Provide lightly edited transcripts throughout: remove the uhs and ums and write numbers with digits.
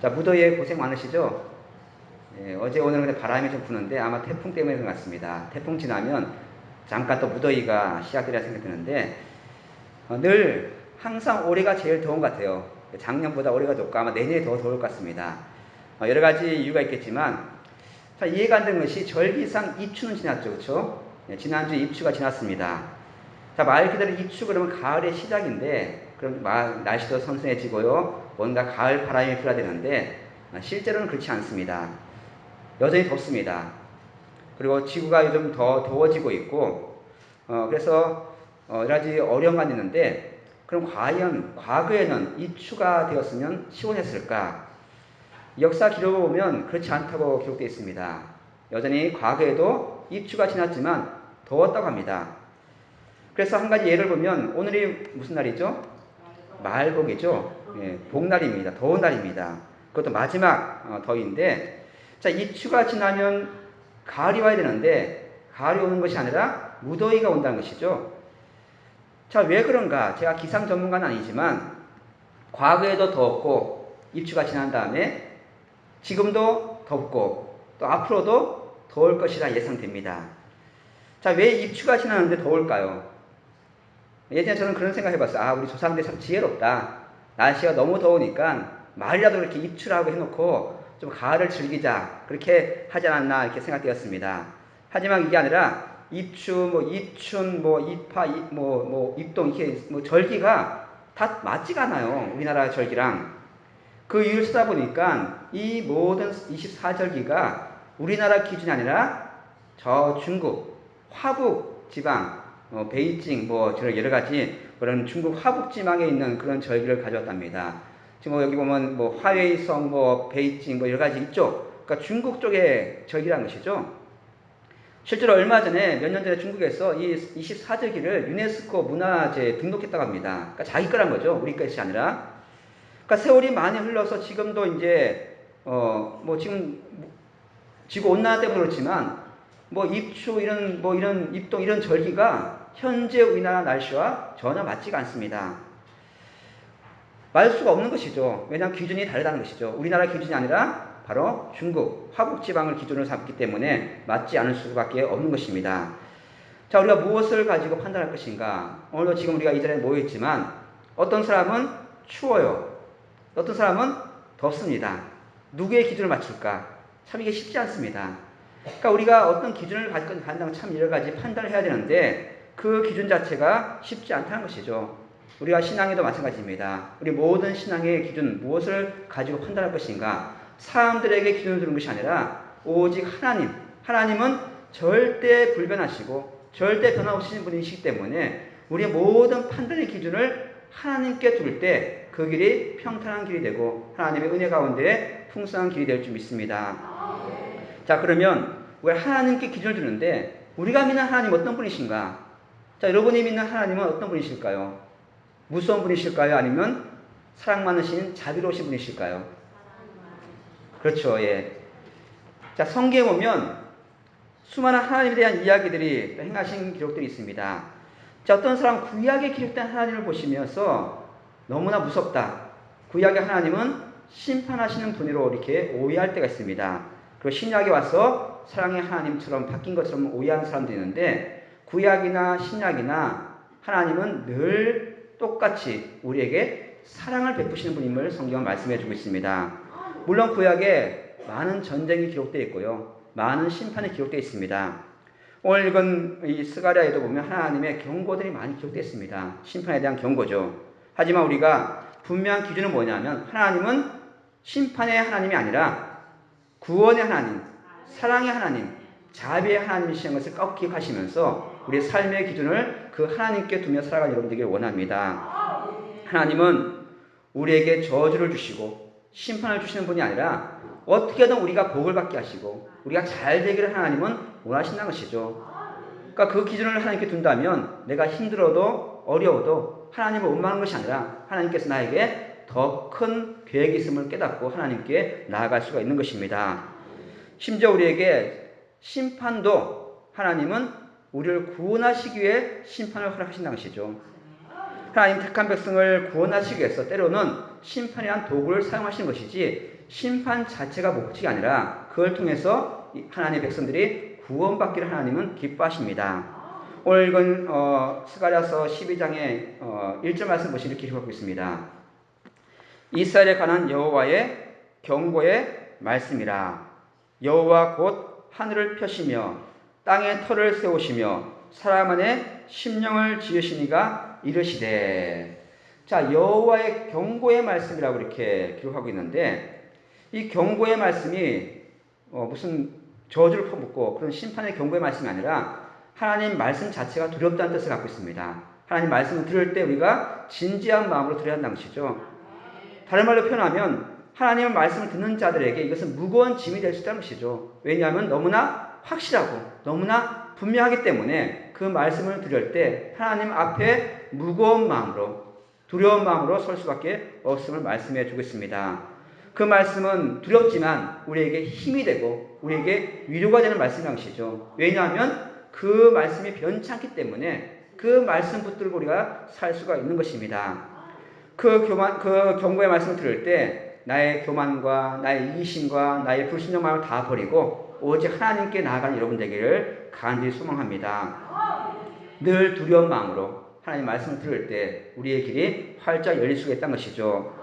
자, 무더위에 고생 많으시죠? 예, 어제 오늘은 근데 바람이 좀 부는데 아마 태풍 때문에 그런 것 같습니다. 태풍 지나면 잠깐 또 무더위가 시작되리라 생각이 드는데 늘 항상 올해가 제일 더운 것 같아요. 작년보다 올해가 덥고 아마 내년에 더 더울 것 같습니다. 여러 가지 이유가 있겠지만 자, 이해가 안 되는 것이 절기상 입추는 지났죠. 그렇죠? 예, 지난주 입추가 지났습니다. 자, 말 그대로 입추 그러면 가을의 시작인데 그럼 날씨도 선선해지고요. 뭔가 가을 바람이 불어야 되는데 실제로는 그렇지 않습니다. 여전히 덥습니다. 그리고 지구가 요즘 더 더워지고 있고 그래서 여러 가지 어려움만 있는데 그럼 과연 과거에는 입추가 되었으면 시원했을까? 역사 기록을 보면 그렇지 않다고 기록되어 있습니다. 여전히 과거에도 입추가 지났지만 더웠다고 합니다. 그래서 한 가지 예를 보면 오늘이 무슨 날이죠? 말복이죠. 예, 복날입니다. 더운 날입니다. 그것도 마지막 더위인데 자, 입추가 지나면 가을이 와야 되는데 가을이 오는 것이 아니라 무더위가 온다는 것이죠. 자, 왜 그런가? 제가 기상 전문가는 아니지만 과거에도 더웠고 입추가 지난 다음에 지금도 덥고 또 앞으로도 더울 것이라 예상됩니다. 자, 왜 입추가 지나는데 더울까요? 예전에 저는 그런 생각 해봤어요. 아, 우리 조상들이 참 지혜롭다. 날씨가 너무 더우니까 말이라도 이렇게 입추라고 해놓고 좀 가을을 즐기자. 그렇게 하지 않았나 이렇게 생각되었습니다. 하지만 이게 아니라 입추, 뭐 입춘, 뭐 입하, 입동 이렇게 뭐 절기가 다 맞지가 않아요. 우리나라 절기랑. 그 이유를 쓰다 보니까 이 모든 24절기가 우리나라 기준이 아니라 저 중국, 화북 지방, 베이징, 뭐 여러 가지 그런 중국 화북 지방에 있는 그런 절기를 가져왔답니다. 지금 뭐 여기 보면 뭐 화웨이성, 뭐 베이징, 뭐 여러 가지 이쪽, 그러니까 중국 쪽의 절기라는 것이죠. 실제로 얼마 전에 몇 년 전에 중국에서 이 24절기를 유네스코 문화재 등록했다고 합니다. 그러니까 자기 거란 거죠. 우리 것이 아니라. 그러니까 세월이 많이 흘러서 지금도 이제 뭐 지금 지구 온난화 때문에 그렇지만 뭐 입추 이런 입동 이런 절기가 현재 우리나라 날씨와 전혀 맞지가 않습니다. 맞을 수가 없는 것이죠. 왜냐하면 기준이 다르다는 것이죠. 우리나라 기준이 아니라 바로 중국 화북 지방을 기준으로 삼기 때문에 맞지 않을 수밖에 없는 것입니다. 자, 우리가 무엇을 가지고 판단할 것인가? 오늘도 지금 우리가 이 자리에 모여 있지만 어떤 사람은 추워요. 어떤 사람은 덥습니다. 누구의 기준을 맞출까? 참 이게 쉽지 않습니다. 그러니까 우리가 어떤 기준을 가지고 간다면 참 여러 가지 판단을 해야 되는데 그 기준 자체가 쉽지 않다는 것이죠. 우리가 신앙에도 마찬가지입니다. 우리 모든 신앙의 기준 무엇을 가지고 판단할 것인가? 사람들에게 기준을 두는 것이 아니라 오직 하나님은 절대 불변하시고 절대 변화없으신 분이시기 때문에 우리의 모든 판단의 기준을 하나님께 둘 때 그 길이 평탄한 길이 되고 하나님의 은혜 가운데 풍성한 길이 될 줄 믿습니다. 자, 그러면 왜 하나님께 기준을 두는데 우리가 믿는 하나님 어떤 분이신가? 자, 여러분이 믿는 하나님은 어떤 분이실까요? 무서운 분이실까요? 아니면 사랑 많으신 자비로우신 분이실까요? 그렇죠. 예. 자, 성경에 보면 수많은 하나님에 대한 이야기들이 행하신 기록들이 있습니다. 자, 어떤 사람 구약에 기록된 하나님을 보시면서 너무나 무섭다. 구약의 하나님은 심판하시는 분으로 이렇게 오해할 때가 있습니다. 그리고 신약에 와서 사랑의 하나님처럼 바뀐 것처럼 오해하는 사람도 있는데 구약이나 신약이나 하나님은 늘 똑같이 우리에게 사랑을 베푸시는 분임을 성경은 말씀해 주고 있습니다. 물론 구약에 많은 전쟁이 기록되어 있고요. 많은 심판이 기록되어 있습니다. 오늘 읽은 이 스가랴에도 보면 하나님의 경고들이 많이 기록되어 있습니다. 심판에 대한 경고죠. 하지만 우리가 분명한 기준은 뭐냐면 하나님은 심판의 하나님이 아니라 구원의 하나님, 사랑의 하나님, 자비의 하나님이시는 것을 꼭 기억하시면서 우리의 삶의 기준을 그 하나님께 두며 살아가는 여러분 되길 원합니다. 하나님은 우리에게 저주를 주시고 심판을 주시는 분이 아니라 어떻게든 우리가 복을 받게 하시고 우리가 잘 되기를 하나님은 원하신다는 것이죠. 그러니까 그 기준을 하나님께 둔다면 내가 힘들어도 어려워도 하나님을 원망하는 것이 아니라 하나님께서 나에게 더 큰 계획이 있음을 깨닫고 하나님께 나아갈 수가 있는 것입니다. 심지어 우리에게 심판도 하나님은 우리를 구원하시기 위해 심판을 허락하신다는 것이죠. 하나님 택한 백성을 구원하시기 위해서 때로는 심판이란 도구를 사용하시는 것이지 심판 자체가 목적이 아니라 그걸 통해서 하나님의 백성들이 구원받기를 하나님은 기뻐하십니다. 오늘 읽은 스가랴서 12장의 1절 말씀 보시면 이렇게 기록하고 있습니다. 이스라엘에 관한 여호와의 경고의 말씀이라. 여호와 곧 하늘을 펴시며 땅에 터를 세우시며 사람 안에 심령을 지으시니가 이르시되. 자, 여호와의 경고의 말씀이라고 이렇게 기록하고 있는데 이 경고의 말씀이 무슨 저주를 퍼붓고 그런 심판의 경고의 말씀이 아니라 하나님 말씀 자체가 두렵다는 뜻을 갖고 있습니다. 하나님 말씀을 들을 때 우리가 진지한 마음으로 들어야 한다는 것이죠. 다른 말로 표현하면 하나님의 말씀을 듣는 자들에게 이것은 무거운 짐이 될 수 있다는 것이죠. 왜냐하면 너무나 확실하고 너무나 분명하기 때문에 그 말씀을 들을 때 하나님 앞에 무거운 마음으로 두려운 마음으로 설 수밖에 없음을 말씀해 주고 있습니다. 그 말씀은 두렵지만 우리에게 힘이 되고 우리에게 위로가 되는 말씀이란 것이죠. 왜냐하면 그 말씀이 변치 않기 때문에 그 말씀 붙들고 우리가 살 수가 있는 것입니다. 그 경고의 말씀을 들을 때 나의 교만과 나의 이기심과 나의 불신령 마음을 다 버리고 오직 하나님께 나아가는 여러분 되기를 간절히 소망합니다. 늘 두려운 마음으로 하나님 말씀을 들을 때 우리의 길이 활짝 열릴 수가 있다는 것이죠.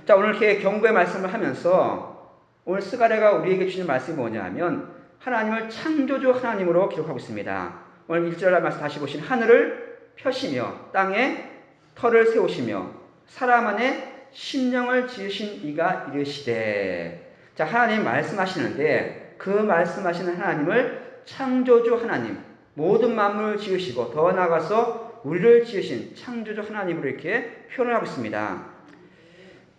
자, 오늘 이렇게 경고의 말씀을 하면서 오늘 스가랴가 우리에게 주신 말씀이 뭐냐면 하나님을 창조주 하나님으로 기록하고 있습니다. 오늘 1절 말씀 다시 보시면 하늘을 펴시며 땅에 터를 세우시며 사람 안에 심령을 지으신 이가 이르시되. 자, 하나님 말씀하시는데 그 말씀하시는 하나님을 창조주 하나님, 모든 만물을 지으시고 더 나아가서 우리를 지으신 창조주 하나님으로 이렇게 표현을 하고 있습니다.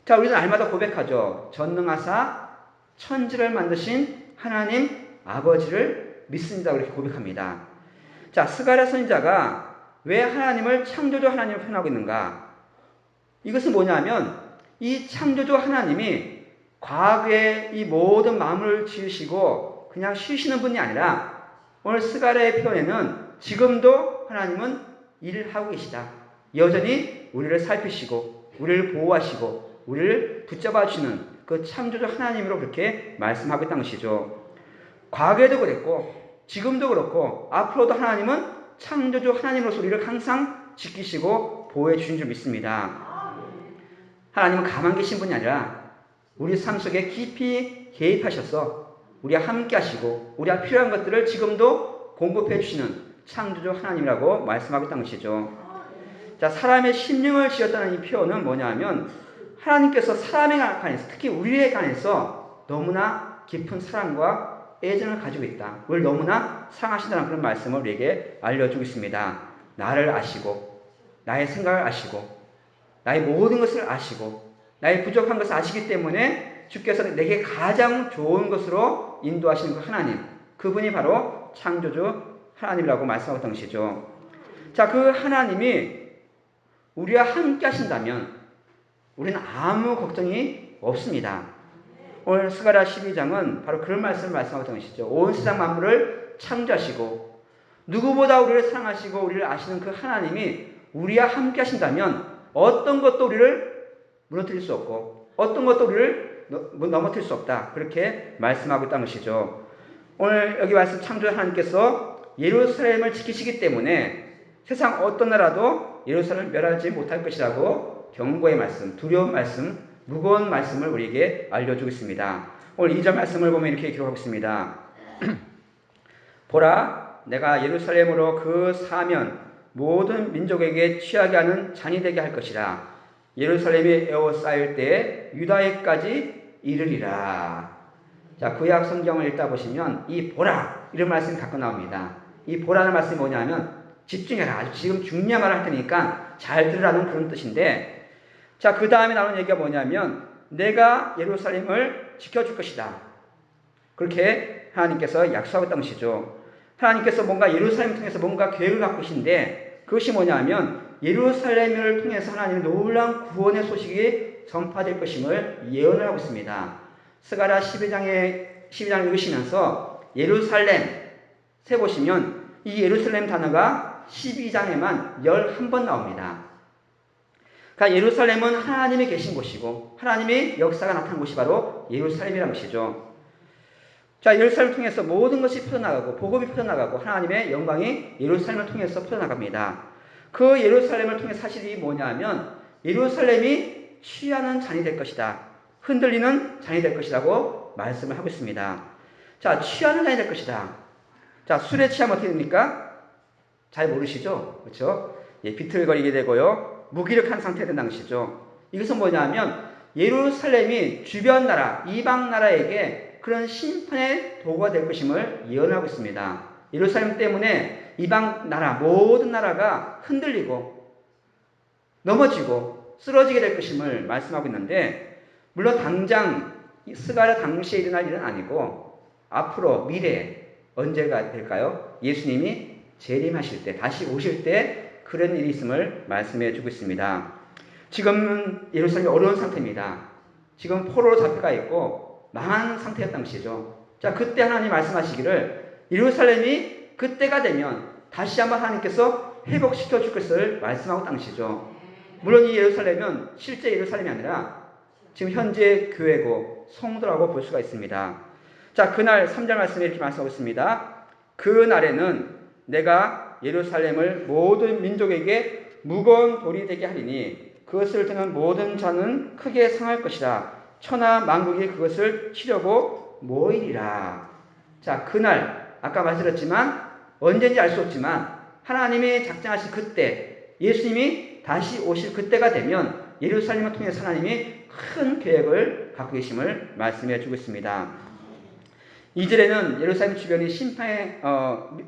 자, 우리는 날마다 고백하죠. 전능하사 천지를 만드신 하나님 아버지를 믿습니다. 그렇게 고백합니다. 자, 스가랴 선지자가 왜 하나님을 창조주 하나님을 표현하고 있는가? 이것은 뭐냐면 이 창조주 하나님이 과거에 이 모든 만물을 지으시고 그냥 쉬시는 분이 아니라 오늘 스가랴의 표현에는 지금도 하나님은 일을 하고 계시다. 여전히 우리를 살피시고 우리를 보호하시고 우리를 붙잡아 주시는 그 창조주 하나님으로 그렇게 말씀하고 있다는 것이죠. 과거에도 그랬고 지금도 그렇고 앞으로도 하나님은 창조주 하나님으로서 우리를 항상 지키시고 보호해 주신 줄 믿습니다. 하나님은 가만 계신 분이 아니라 우리 삶 속에 깊이 개입하셔서 우리와 함께 하시고 우리가 필요한 것들을 지금도 공급해 주시는 창조주 하나님이라고 말씀하고 있다는 것이죠. 자, 사람의 심령을 지었다는 이 표현은 뭐냐면 하나님께서 사람에 관해서 특히 우리에 관해서 너무나 깊은 사랑과 애정을 가지고 있다. 우리를 너무나 사랑하신다는 그런 말씀을 우리에게 알려주고 있습니다. 나를 아시고 나의 생각을 아시고 나의 모든 것을 아시고 나의 부족한 것을 아시기 때문에 주께서 내게 가장 좋은 것으로 인도하시는 그 하나님, 그분이 바로 창조주 하나님이라고 말씀하셨던 것이죠. 자, 그 하나님이 우리와 함께 하신다면 우리는 아무 걱정이 없습니다. 오늘 스가랴 12장은 바로 그런 말씀을 말씀하고 있는 것이죠. 온 세상 만물을 창조하시고 누구보다 우리를 사랑하시고 우리를 아시는 그 하나님이 우리와 함께 하신다면 어떤 것도 우리를 무너뜨릴 수 없고 어떤 것도 우리를 넘어뜨릴 수 없다. 그렇게 말씀하고 있다는 것이죠. 오늘 여기 말씀 창조주 하나님께서 예루살렘을 지키시기 때문에 세상 어떤 나라도 예루살렘을 멸하지 못할 것이라고 경고의 말씀, 두려운 말씀, 무거운 말씀을 우리에게 알려주고 있습니다. 오늘 2절 말씀을 보면 이렇게 기록하고 있습니다. 보라, 내가 예루살렘으로 그 사면 모든 민족에게 취하게 하는 잔이 되게 할 것이라. 예루살렘이 에워싸일 때에 유다에까지 이르리라. 자, 구약 성경을 읽다 보시면 이 보라 이런 말씀이 가끔 나옵니다. 이 보라는 말씀이 뭐냐면 집중해라. 아주 지금 중요한 말을 할 테니까 잘 들으라는 그런 뜻인데, 자, 그 다음에 나오는 얘기가 뭐냐면 내가 예루살렘을 지켜줄 것이다. 그렇게 하나님께서 약속하셨던 것이죠. 하나님께서 뭔가 예루살렘을 통해서 뭔가 계획을 갖고 계신데 그것이 뭐냐면 예루살렘을 통해서 하나님의 놀라운 구원의 소식이 전파될 것임을 예언을 하고 있습니다. 스가랴 12장을 읽으시면서 예루살렘 세보시면 이 예루살렘 단어가 12장에만 11번 나옵니다. 그러니까 예루살렘은 하나님이 계신 곳이고 하나님의 역사가 나타난 곳이 바로 예루살렘이라는 것이죠. 자, 예루살렘을 통해서 모든 것이 퍼져나가고 복음이 퍼져나가고 하나님의 영광이 예루살렘을 통해서 퍼져나갑니다. 그 예루살렘을 통해 사실이 뭐냐면 예루살렘이 취하는 잔이 될 것이다. 흔들리는 잔이 될 것이라고 말씀을 하고 있습니다. 자, 취하는 잔이 될 것이다. 자, 술에 취하면 어떻게 됩니까? 잘 모르시죠? 그렇죠? 예, 비틀거리게 되고요. 무기력한 상태가 된다는 것이죠. 이것은 뭐냐면 예루살렘이 주변 나라, 이방 나라에게 그런 심판의 도구가 될 것임을 예언하고 있습니다. 예루살렘 때문에 이방 나라, 모든 나라가 흔들리고 넘어지고 쓰러지게 될 것임을 말씀하고 있는데, 물론 당장 스가랴 당시에 일어날 일은 아니고 앞으로 미래에 언제가 될까요? 예수님이 재림하실 때, 다시 오실 때 그런 일이 있음을 말씀해 주고 있습니다. 지금은 예루살렘이 어려운 상태입니다. 지금 포로로 잡혀가 있고 망한 상태였던 것이죠. 자, 그때 하나님 말씀하시기를 예루살렘이 그때가 되면 다시 한번 하나님께서 회복시켜 줄 것을 말씀하고 있던 것이죠. 물론 이 예루살렘은 실제 예루살렘이 아니라 지금 현재 교회고 성도라고 볼 수가 있습니다. 자, 그날 3절 말씀에 이렇게 말씀하고 있습니다. 그 날에는 내가 예루살렘을 모든 민족에게 무거운 돌이 되게 하리니 그것을 드는 모든 자는 크게 상할 것이라. 천하 만국이 그것을 치려고 모이리라. 자, 그날 아까 말씀드렸지만 언제인지 알 수 없지만 하나님이 작정하신 그때, 예수님이 다시 오실 그때가 되면 예루살렘을 통해서 하나님이 큰 계획을 갖고 계심을 말씀해 주고 있습니다. 2절에는 예루살렘 주변이 심판의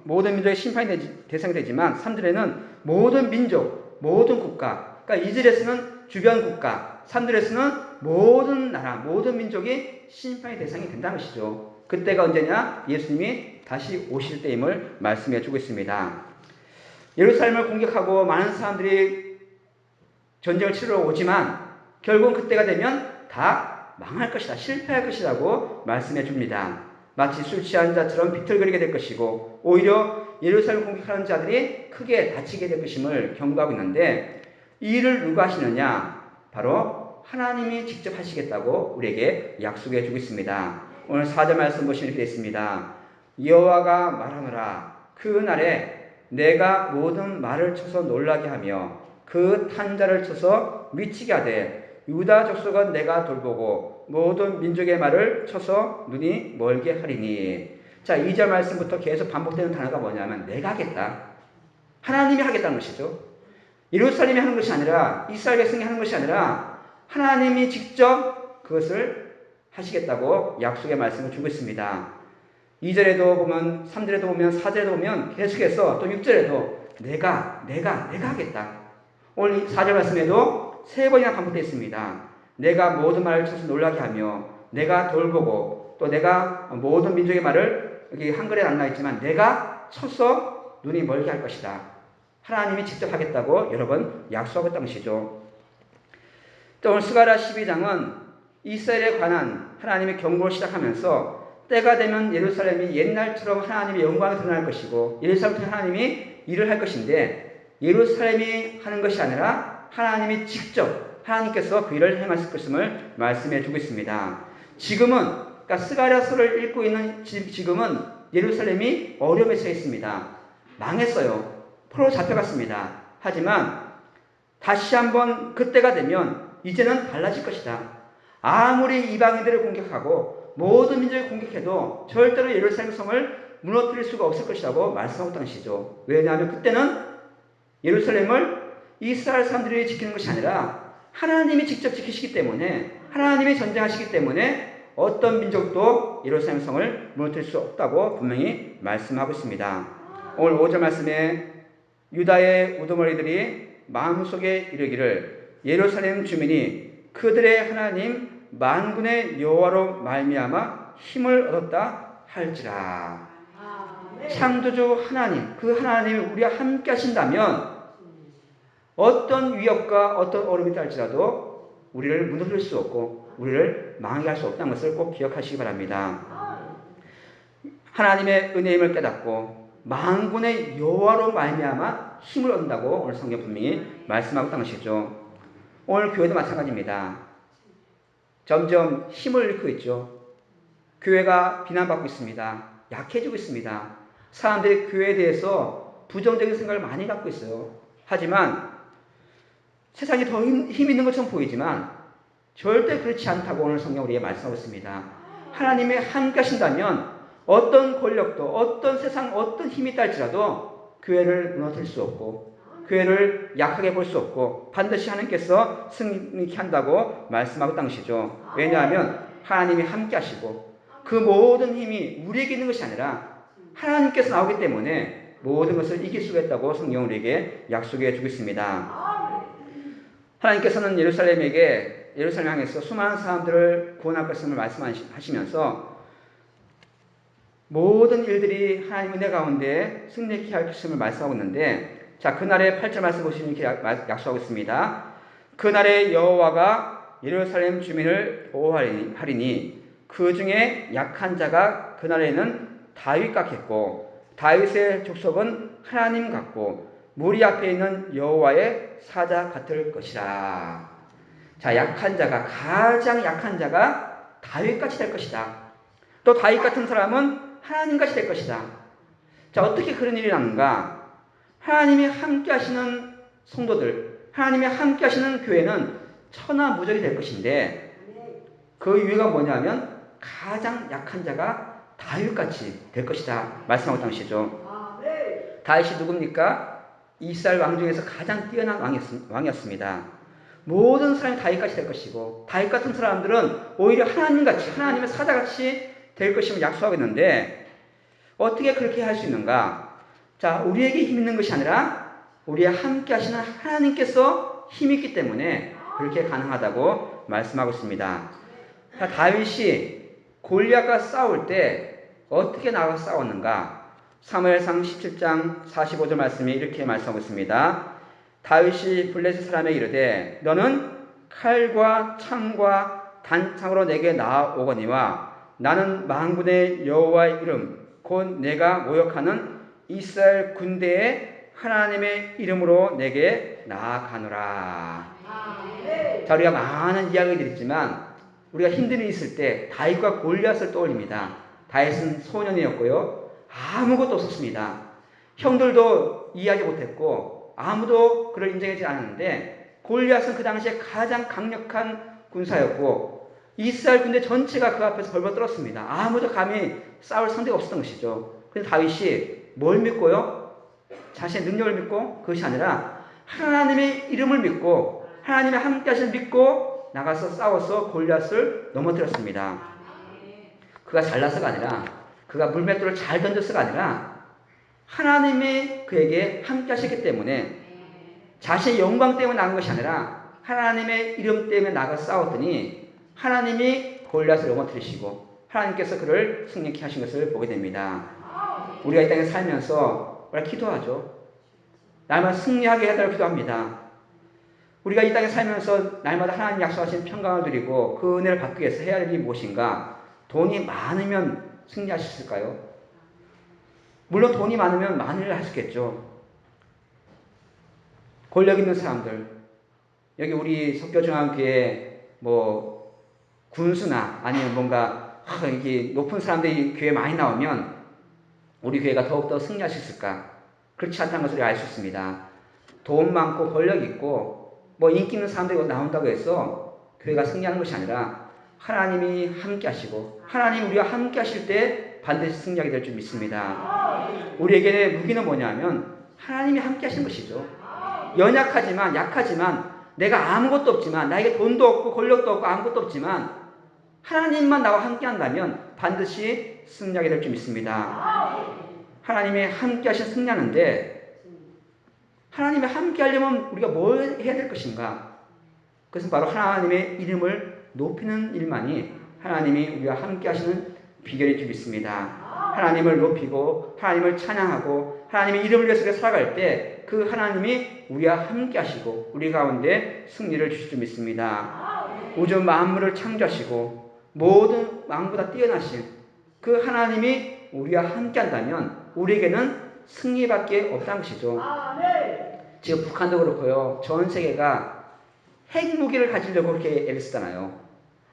모든 민족의 심판의 대상이 되지만 3절에는 모든 민족, 모든 국가, 그러니까 2절에서는 주변 국가, 3절에서는 모든 나라, 모든 민족이 심판의 대상이 된다는 것이죠. 그때가 언제냐? 예수님이 다시 오실 때임을 말씀해 주고 있습니다. 예루살렘을 공격하고 많은 사람들이 전쟁을 치르러 오지만 결국은 그때가 되면 다 망할 것이다, 실패할 것이라고 말씀해 줍니다. 마치 술 취한 자처럼 비틀거리게 될 것이고 오히려 예루살렘을 공격하는 자들이 크게 다치게 될 것임을 경고하고 있는데, 이 일을 누가 하시느냐? 바로 하나님이 직접 하시겠다고 우리에게 약속해 주고 있습니다. 오늘 4절 말씀 보시면 이렇게 되어 있습니다. 여호와가 말하노라. 그 날에 내가 모든 말을 쳐서 놀라게 하며 그 탄자를 쳐서 미치게 하되 유다 족속은 내가 돌보고 모든 민족의 말을 쳐서 눈이 멀게 하리니. 자, 2절 말씀부터 계속 반복되는 단어가 뭐냐면 내가 하겠다. 하나님이 하겠다는 것이죠. 예루살렘이 하는 것이 아니라, 이스라엘 백성이 하는 것이 아니라 하나님이 직접 그것을 하시겠다고 약속의 말씀을 주고 있습니다. 2절에도 보면, 3절에도 보면, 4절에도 보면 계속해서 또 6절에도 내가 하겠다. 오늘 4절 말씀에도 3번이나 반복되어 있습니다. 내가 모든 말을 쳐서 놀라게 하며, 내가 돌보고, 또 내가 모든 민족의 말을, 여기 한글에 안 나있지만 내가 쳐서 눈이 멀게 할 것이다. 하나님이 직접 하겠다고 여러 번 약속하겠다는 것이죠. 또 오늘 스가랴 12장은 이스라엘에 관한 하나님의 경고를 시작하면서 때가 되면 예루살렘이 옛날처럼 하나님의 영광이 드러날 것이고 예루살렘 통해 하나님이 일을 할 것인데, 예루살렘이 하는 것이 아니라 하나님이 직접, 하나님께서 그 일을 행하실 것임을 말씀해 주고 있습니다. 지금은, 그러니까 스가랴서를 읽고 있는 지금은 예루살렘이 어려움에 처해 있습니다. 망했어요. 포로로 잡혀갔습니다. 하지만 다시 한번 그때가 되면 이제는 달라질 것이다. 아무리 이방인들을 공격하고 모든 민족을 공격해도 절대로 예루살렘 성을 무너뜨릴 수가 없을 것이라고 말씀하고 있다는 것이죠. 왜냐하면 그때는 예루살렘을 이스라엘 사람들이 지키는 것이 아니라 하나님이 직접 지키시기 때문에, 하나님이 전쟁하시기 때문에 어떤 민족도 예루살렘 성을 무너뜨릴 수 없다고 분명히 말씀하고 있습니다. 오늘 5절 말씀에 유다의 우두머리들이 마음속에 이르기를 예루살렘 주민이 그들의 하나님 만군의 여호와로 말미암아 힘을 얻었다 할지라. 창조주 하나님, 그 하나님이 우리와 함께 하신다면 어떤 위협과 어떤 어려움이 있을지라도 우리를 무너뜨릴 수 없고 우리를 망하게 할 수 없다는 것을 꼭 기억하시기 바랍니다. 하나님의 은혜임을 깨닫고 만군의 여호와로 말미암아 힘을 얻는다고 오늘 성경 분명히 말씀하고 있다는 것이죠. 오늘 교회도 마찬가지입니다. 점점 힘을 잃고 있죠. 교회가 비난받고 있습니다. 약해지고 있습니다. 사람들이 교회에 대해서 부정적인 생각을 많이 갖고 있어요. 하지만 세상이 더 힘 있는 것처럼 보이지만 절대 그렇지 않다고 오늘 성경 우리에게 말씀하고 있습니다. 하나님이 함께 하신다면 어떤 권력도 어떤 세상 어떤 힘이 있다 할지라도 교회를 무너뜨릴 수 없고 교회를 약하게 볼 수 없고 반드시 하나님께서 승리케 한다고 말씀하고 있다는 것이죠. 왜냐하면 하나님이 함께 하시고 그 모든 힘이 우리에게 있는 것이 아니라 하나님께서 나오기 때문에 모든 것을 이길 수가 있다고 성경 우리에게 약속해 주고 있습니다. 하나님께서는 예루살렘 향해서 수많은 사람들을 구원할 것임을 말씀하시면서 모든 일들이 하나님의 은혜 가운데 승리케 할 것임을 말씀하고 있는데, 자, 그날의 8절 말씀 보시면 이렇게 약속하고 있습니다. 그날의 여호와가 예루살렘 주민을 보호하리니 그 중에 약한 자가 그날에는 다윗 같겠고 다윗의 족속은 하나님 같고 무리 앞에 있는 여호와의 사자 같을 것이라. 자, 가장 약한 자가 다윗같이 될 것이다. 또 다윗 같은 사람은 하나님같이 될 것이다. 자, 어떻게 그런 일이 나는가? 하나님이 함께 하시는 성도들, 하나님이 함께 하시는 교회는 천하무적이 될 것인데 그 이유가 뭐냐면 가장 약한 자가 다윗같이 될 것이다 말씀하고 있다는 것이죠. 다윗이 누굽니까? 이스라엘 왕 중에서 가장 뛰어난 왕이었습니다. 모든 사람이 다윗같이 될 것이고 다윗 같은 사람들은 오히려 하나님같이 하나님의 사자같이 될 것임을 약속하고 있는데 어떻게 그렇게 할 수 있는가? 자, 우리에게 힘 있는 것이 아니라 우리와 함께 하시는 하나님께서 힘이 있기 때문에 그렇게 가능하다고 말씀하고 있습니다. 자, 다윗이 골리앗과 싸울 때 어떻게 나가서 싸웠는가? 사무엘상 17장 45절 말씀이 이렇게 말씀하고 있습니다. 다윗이 블레셋 사람에게 이르되 너는 칼과 창과 단창으로 내게 나아오거니와 나는 만군의 여호와의 이름 곧 내가 모욕하는 이스라엘 군대의 하나님의 이름으로 내게 나아가노라. 자, 우리가 많은 이야기들이 있지만 우리가 힘든 일이 있을 때 다윗과 골리앗을 떠올립니다. 다윗은 소년이었고요. 아무것도 없었습니다. 형들도 이해하지 못했고 아무도 그를 인정하지 않았는데 골리앗은 그 당시에 가장 강력한 군사였고 이스라엘 군대 전체가 그 앞에서 벌벌 떨었습니다. 아무도 감히 싸울 상대가 없었던 것이죠. 그래서 다윗이 뭘 믿고요? 자신의 능력을 믿고 그것이 아니라 하나님의 이름을 믿고 하나님의 함께 하심을 믿고 나가서 싸워서 골리앗을 넘어뜨렸습니다. 그가 잘나서가 아니라 그가 물맷돌을 잘 던져서가 아니라 하나님이 그에게 함께 하셨기 때문에 자신의 영광 때문에 나간 것이 아니라 하나님의 이름 때문에 나가서 싸웠더니 하나님이 골리앗을 넘어뜨리시고 하나님께서 그를 승리케 하신 것을 보게 됩니다. 우리가 이 땅에 살면서 우리가 기도하죠. 날마다 승리하게 해달라고 기도합니다. 우리가 이 땅에 살면서 날마다 하나님 약속하신 평강을 드리고 그 은혜를 받기 위해서 해야 할 일이 무엇인가? 돈이 많으면 승리할 수 있을까요? 물론 돈이 많으면 많은 일을 할 수 있겠죠. 권력 있는 사람들, 여기 우리 석교중앙교회 군수나 아니면 뭔가 이게 높은 사람들이 교회에 많이 나오면 우리 교회가 더욱더 승리할 수 있을까? 그렇지 않다는 것을 알 수 있습니다. 돈 많고 권력 있고 인기 있는 사람들이 나온다고 해서 교회가 승리하는 것이 아니라 하나님이 함께 하시고 하나님 우리와 함께 하실 때 반드시 승리하게 될 줄 믿습니다. 우리에게 무기는 뭐냐면 하나님이 함께 하시는 것이죠. 연약하지만 약하지만 내가 아무것도 없지만 나에게 돈도 없고 권력도 없고 아무것도 없지만 하나님만 나와 함께 한다면 반드시 승리하게 될 줄 믿습니다. 하나님이 함께 하신 승리하는데 하나님이 함께 하려면 우리가 뭘 해야 될 것인가? 그것은 바로 하나님의 이름을 높이는 일만이 하나님이 우리와 함께 하시는 비결일 줄 믿습니다. 하나님을 높이고 하나님을 찬양하고 하나님의 이름을 위해서 살아갈 때 그 하나님이 우리와 함께 하시고 우리 가운데 승리를 주실 줄 믿습니다. 우주 만물을 창조하시고 모든 왕보다 뛰어나신 그 하나님이 우리와 함께 한다면 우리에게는 승리밖에 없다는 것이죠. 지금 북한도 그렇고요. 전 세계가 핵무기를 가지려고 그렇게 애를 쓰잖아요.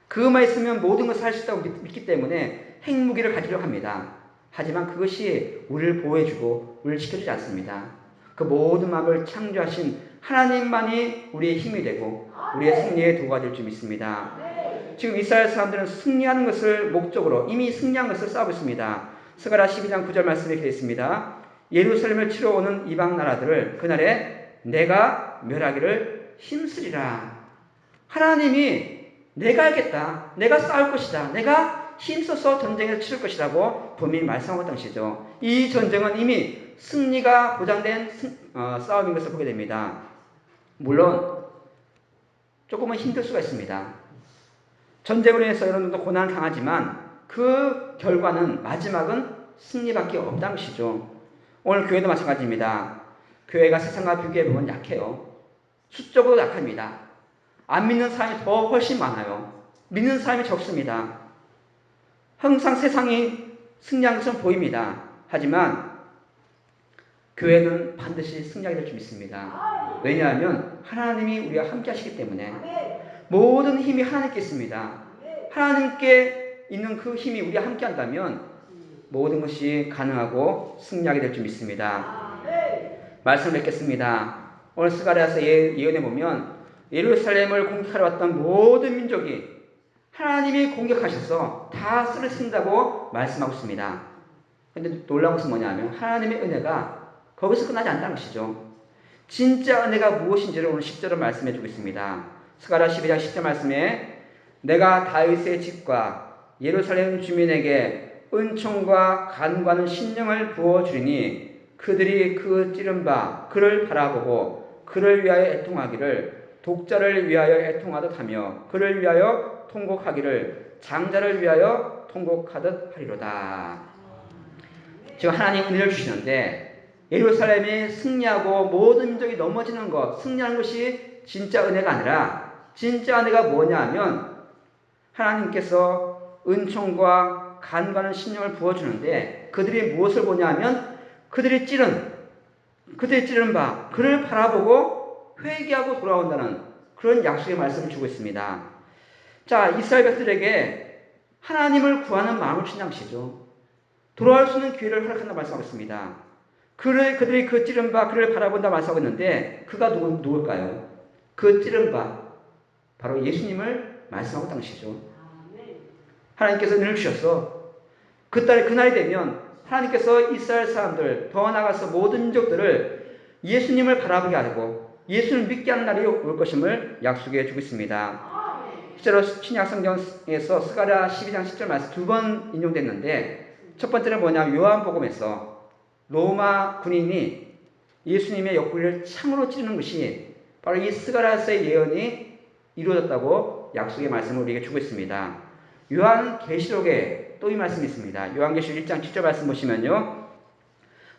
그것만 있으면 모든 것을 할 수 있다고 믿기 때문에 핵무기를 가지려고 합니다. 하지만 그것이 우리를 보호해주고 우리를 지켜주지 않습니다. 그 모든 마음을 창조하신 하나님만이 우리의 힘이 되고 우리의 승리의 도구가 될 줄 믿습니다. 지금 이스라엘 사람들은 승리하는 것을 목적으로 이미 승리한 것을 싸우고 있습니다. 스가랴 12장 9절 말씀에 되어 있습니다. 예루살렘을 치러 오는 이방 나라들을 그날에 내가 멸하기를 힘쓰리라. 하나님이 내가 하겠다. 내가 싸울 것이다. 내가 힘써서 전쟁을 치를 것이라고 분명히 말씀하고 있던 것이죠. 이 전쟁은 이미 승리가 보장된 싸움인 것을 보게 됩니다. 물론 조금은 힘들 수가 있습니다. 전쟁으로 인해서 여러분도 고난을 당하지만 그 결과는 마지막은 승리밖에 없다는 것이죠. 오늘 교회도 마찬가지입니다. 교회가 세상과 비교해보면 약해요. 수적으로 약합니다. 안 믿는 사람이 더 훨씬 많아요. 믿는 사람이 적습니다. 항상 세상이 승리한 것은 보입니다. 하지만 교회는 반드시 승리하게 될 줄 믿습니다. 왜냐하면 하나님이 우리와 함께 하시기 때문에 모든 힘이 하나님께 있습니다. 하나님께 있는 그 힘이 우리와 함께 한다면 모든 것이 가능하고 승리하게 될 줄 믿습니다. 말씀을 맺겠습니다. 오늘 스가랴서 예언에 보면 예루살렘을 공격하러 왔던 모든 민족이 하나님이 공격하셔서 다 쓰러진다고 말씀하고 있습니다. 그런데 놀라운 것은 뭐냐면 하나님의 은혜가 거기서 끝나지 않다는 것이죠. 진짜 은혜가 무엇인지를 오늘 10절을 말씀해 주고 있습니다. 스가랴 12장 10절 말씀에 내가 다윗의 집과 예루살렘 주민에게 은총과 간과는 신령을 부어주리니 그들이 그 찌른 바 그를 바라보고 그를 위하여 애통하기를 독자를 위하여 애통하듯 하며 그를 위하여 통곡하기를 장자를 위하여 통곡하듯 하리로다. 지금 하나님 은혜를 주시는데 예루살렘이 승리하고 모든 민족이 넘어지는 것, 승리하는 것이 진짜 은혜가 아니라 진짜 은혜가 뭐냐 하면 하나님께서 은총과 간과는 신령을 부어주는데 그들이 무엇을 보냐 하면 그들이 찌른 바 그를 바라보고 회개하고 돌아온다는 그런 약속의 말씀을 주고 있습니다. 자, 이스라엘 백성들에게 하나님을 구하는 마음을 주신 것이죠. 돌아올 수 있는 기회를 허락한다 말씀하고 있습니다. 그들이 그 찌른 바 그를 바라본다 말씀하고 있는데 그가 누굴까요? 그 찌른 바 바로 예수님을 말씀하고 있다는 것이죠. 하나님께서 은혜를 주셔서 그날이 되면 하나님께서 이스라엘 사람들 더 나아가서 모든 민족들을 예수님을 바라보게 하고 예수를 믿게 하는 날이 올 것임을 약속해 주고 있습니다. 실제로 신약 성경에서 스가랴 12장 10절 말씀 2번 인용됐는데 첫 번째는 뭐냐면 요한복음에서 로마 군인이 예수님의 옆구리를 창으로 찌르는 것이 바로 이 스가랴서의 예언이 이루어졌다고 약속의 말씀을 우리에게 주고 있습니다. 요한계시록에 또 이 말씀이 있습니다. 요한계시록 1장 7절 말씀 보시면요.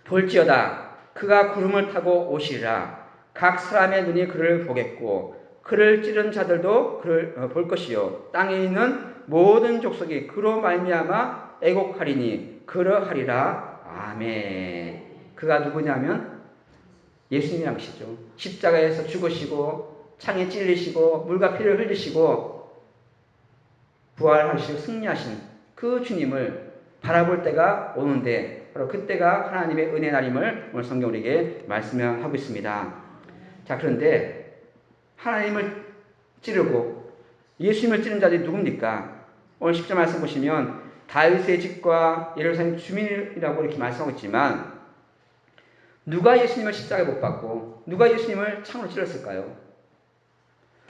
볼지어다 그가 구름을 타고 오시리라. 각 사람의 눈이 그를 보겠고 그를 찌른 자들도 그를 볼 것이요 땅에 있는 모든 족속이 그로 말미암아 애곡하리니 그러하리라. 아멘. 그가 누구냐면 예수님이란 것이죠. 십자가에서 죽으시고 창에 찔리시고 물과 피를 흘리시고 부활하시고 승리하신 그 주님을 바라볼 때가 오는데 바로 그때가 하나님의 은혜 날임을 오늘 성경 우리에게 말씀하고 있습니다. 자, 그런데 하나님을 찌르고 예수님을 찌른 자들이 누굽니까? 오늘 10절 말씀 보시면 다윗의 집과 예루살렘 주민이라고 이렇게 말씀하고 있지만 누가 예수님을 십자가에 못 박고 누가 예수님을 창으로 찔렀을까요?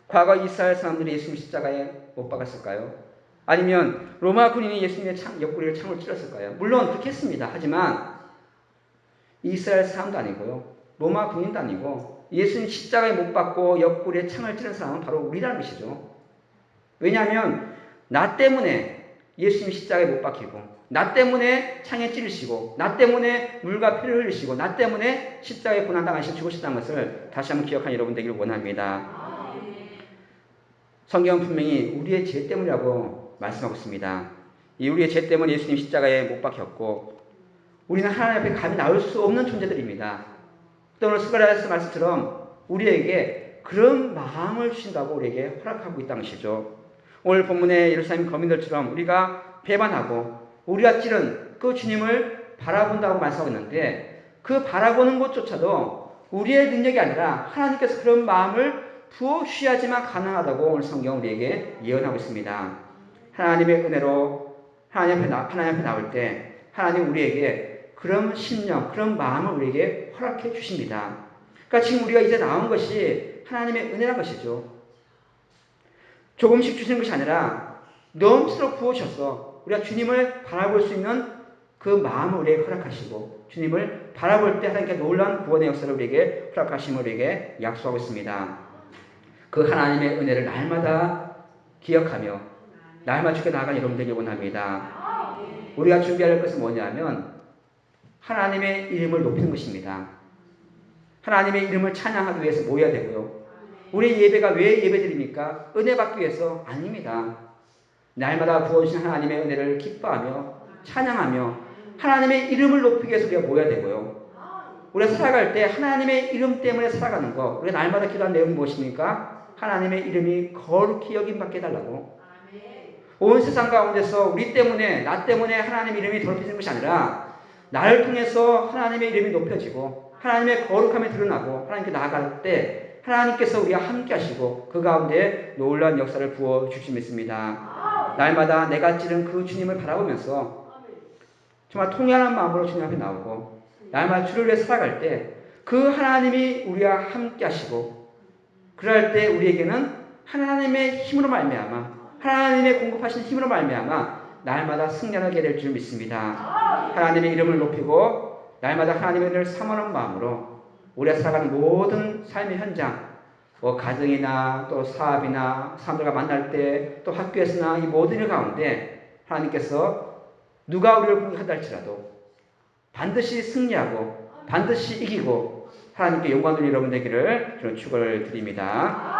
과거 이스라엘 사람들이 예수님 십자가에 못 박았을까요? 아니면 로마 군인이 예수님의 옆구리를 창으로 찔렀을까요? 물론 그렇게 했습니다. 하지만 이스라엘 사람도 아니고요. 로마 군인도 아니고 예수님 십자가에 못 박고 옆구리에 창을 찌른 사람은 바로 우리라는 것이죠. 왜냐하면 나 때문에 예수님 십자가에 못 박히고 나 때문에 창에 찌르시고 나 때문에 물과 피를 흘리시고 나 때문에 십자가에 고난당하시고 죽으셨다는 것을 다시 한번 기억한 여러분 되기를 원합니다. 성경은 분명히 우리의 죄 때문이라고 말씀하고 있습니다. 이 우리의 죄 때문에 예수님 십자가에 못 박혔고 우리는 하나님 앞에 감히 나올 수 없는 존재들입니다. 또 오늘 스가랴서 말씀처럼 우리에게 그런 마음을 주신다고 우리에게 허락하고 있다는 것이죠. 오늘 본문의 예루살렘 거민들처럼 우리가 배반하고 우리가 찌른 그 주님을 바라본다고 말씀하고 있는데 그 바라보는 것조차도 우리의 능력이 아니라 하나님께서 그런 마음을 부어 주셔야지만 가능하다고 오늘 성경 우리에게 예언하고 있습니다. 하나님의 은혜로 하나님 앞에 나올 때 하나님 우리에게 그런 심령, 그런 마음을 우리에게 허락해 주십니다. 그러니까 지금 우리가 이제 나온 것이 하나님의 은혜란 것이죠. 조금씩 주시는 것이 아니라 넘치도록 부으셔서 우리가 주님을 바라볼 수 있는 그 마음을 우리에게 허락하시고 주님을 바라볼 때 하나님께 놀라운 구원의 역사를 우리에게 허락하심을 우리에게 약속하고 있습니다. 그 하나님의 은혜를 날마다 기억하며 날마다 주께 나아가는 여러분들에게 원합니다. 우리가 준비할 것은 뭐냐면 하나님의 이름을 높이는 것입니다. 하나님의 이름을 찬양하기 위해서 모여야 되고요. 우리 예배가 왜 예배드립니까? 은혜 받기 위해서 아닙니다. 날마다 부어주신 하나님의 은혜를 기뻐하며 찬양하며 하나님의 이름을 높이기 위해서 우리가 모여야 되고요. 우리가 살아갈 때 하나님의 이름 때문에 살아가는 거, 우리가 날마다 기도한 내용이 무엇입니까? 하나님의 이름이 거룩히 여김받게 해달라고. 온 세상 가운데서 우리 때문에, 나 때문에 하나님 이름이 더럽혀지는 것이 아니라 나를 통해서 하나님의 이름이 높여지고 하나님의 거룩함이 드러나고 하나님께 나아갈 때 하나님께서 우리와 함께 하시고 그 가운데 놀라운 역사를 부어주실 믿습니다. 날마다 내가 찌른 그 주님을 바라보면서 정말 통연한 마음으로 주님 앞에 나오고 날마다 주를 위해 살아갈 때 그 하나님이 우리와 함께 하시고 그럴 때 우리에게는 하나님의 힘으로 말미암아 하나님의 공급하신 힘으로 말미암아 날마다 승리하게 될 줄 믿습니다. 하나님의 이름을 높이고 날마다 하나님의 은혜를 사모하는 마음으로 우리가 살아가는 모든 삶의 현장, 가정이나 또 사업이나 사람들과 만날 때 또 학교에서나 이 모든 일 가운데 하나님께서 누가 우리를 공격한다 할지라도 반드시 승리하고 반드시 이기고 하나님께 영광 돌리는 여러분 되기를 저는 축원을 드립니다.